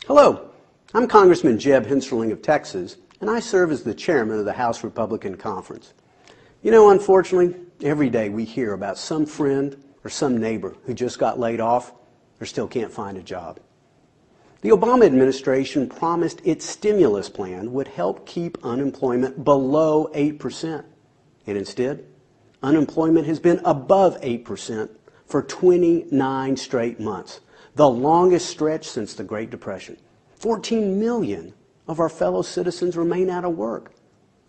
Hello, I'm Congressman Jeb Hensarling of Texas, and I serve as the chairman of the House Republican Conference. You know, unfortunately, every day we hear about some friend or some neighbor who just got laid off or still can't find a job. The Obama administration promised its stimulus plan would help keep unemployment below 8%. And instead, unemployment has been above 8% for 29 straight months, the longest stretch since the Great Depression. 14 million of our fellow citizens remain out of work.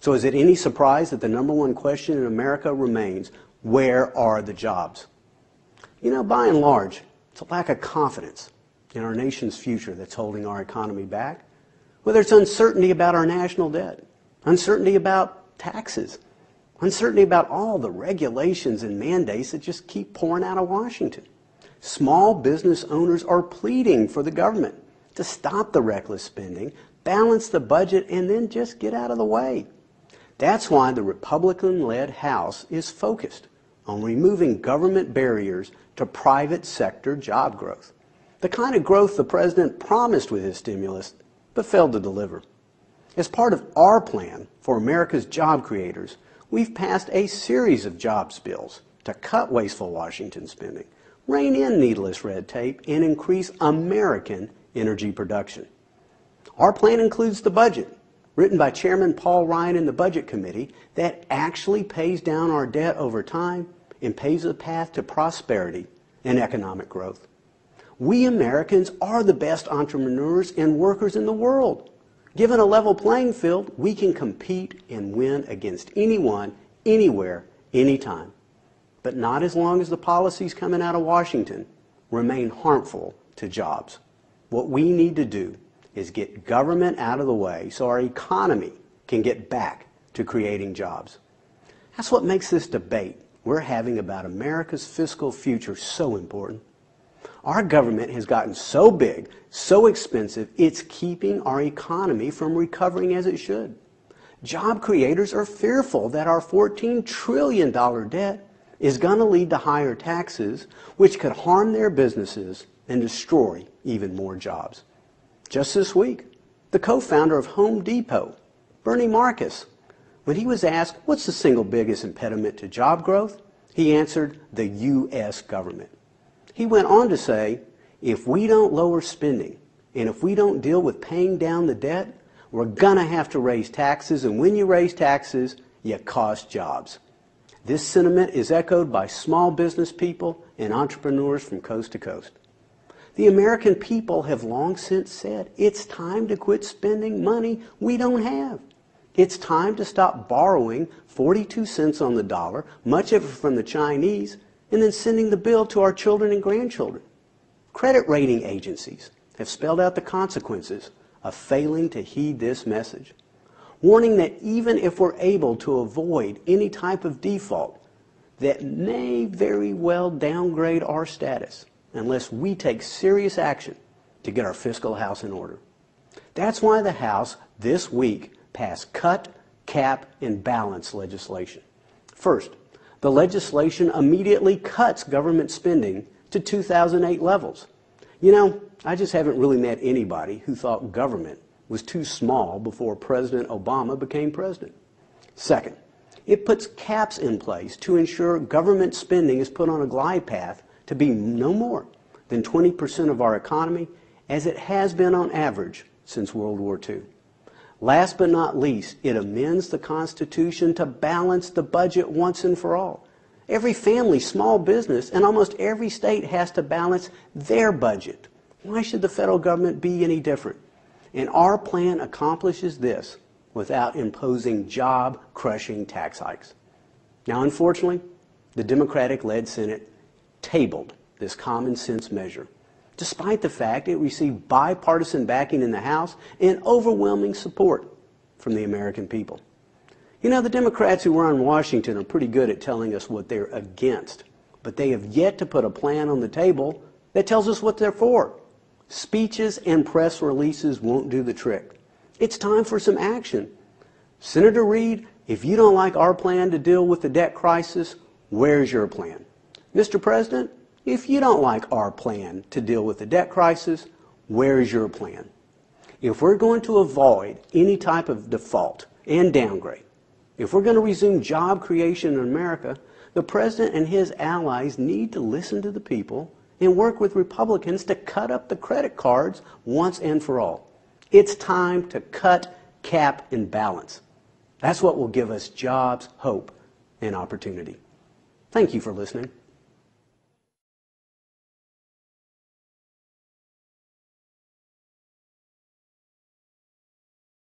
So is it any surprise that the number one question in America remains, where are the jobs? You know, by and large, it's a lack of confidence in our nation's future that's holding our economy back. Whether it's uncertainty about our national debt, uncertainty about taxes, uncertainty about all the regulations and mandates that just keep pouring out of Washington. Small business owners are pleading for the government to stop the reckless spending, balance the budget, and then just get out of the way. That's why the Republican-led House is focused on removing government barriers to private sector job growth. The kind of growth the president promised with his stimulus, but failed to deliver. As part of our plan for America's job creators, we've passed a series of jobs bills to cut wasteful Washington spending, rein in needless red tape, and increase American energy production. Our plan includes the budget, written by Chairman Paul Ryan in the Budget Committee, that actually pays down our debt over time and paves a path to prosperity and economic growth. We Americans are the best entrepreneurs and workers in the world. Given a level playing field, we can compete and win against anyone, anywhere, anytime. But not as long as the policies coming out of Washington remain harmful to jobs. What we need to do is get government out of the way so our economy can get back to creating jobs. That's what makes this debate we're having about America's fiscal future so important. Our government has gotten so big, so expensive, it's keeping our economy from recovering as it should. Job creators are fearful that our $14 trillion debt is going to lead to higher taxes, which could harm their businesses and destroy even more jobs. Just this week, the co-founder of Home Depot, Bernie Marcus, when he was asked what's the single biggest impediment to job growth, he answered the U.S. government. He went on to say, if we don't lower spending and if we don't deal with paying down the debt, we're going to have to raise taxes, and when you raise taxes, you cost jobs. This sentiment is echoed by small business people and entrepreneurs from coast to coast. The American people have long since said it's time to quit spending money we don't have. It's time to stop borrowing 42 cents on the dollar, much of it from the Chinese, and then sending the bill to our children and grandchildren. Credit rating agencies have spelled out the consequences of failing to heed this message, warning that even if we're able to avoid any type of default that may very well downgrade our status unless we take serious action to get our fiscal house in order. That's why the House this week passed cut, cap, and balance legislation. First, the legislation immediately cuts government spending to 2008 levels. You know, I just haven't really met anybody who thought government was too small before President Obama became president. Second, it puts caps in place to ensure government spending is put on a glide path to be no more than 20% of our economy, as it has been on average since World War II. Last but not least, it amends the Constitution to balance the budget once and for all. Every family, small business, and almost every state has to balance their budget. Why should the federal government be any different? And our plan accomplishes this without imposing job-crushing tax hikes. Now, unfortunately, the Democratic-led Senate tabled this common sense measure, despite the fact it received bipartisan backing in the House and overwhelming support from the American people. You know, the Democrats who run Washington are pretty good at telling us what they're against, but they have yet to put a plan on the table that tells us what they're for. Speeches and press releases won't do the trick. It's time for some action. Senator Reid, if you don't like our plan to deal with the debt crisis, where's your plan? Mr. President, if you don't like our plan to deal with the debt crisis, where's your plan? If we're going to avoid any type of default and downgrade, if we're going to resume job creation in America, the President and his allies need to listen to the people and work with Republicans to cut up the credit cards once and for all. It's time to cut, cap, and balance. That's what will give us jobs, hope, and opportunity. Thank you for listening.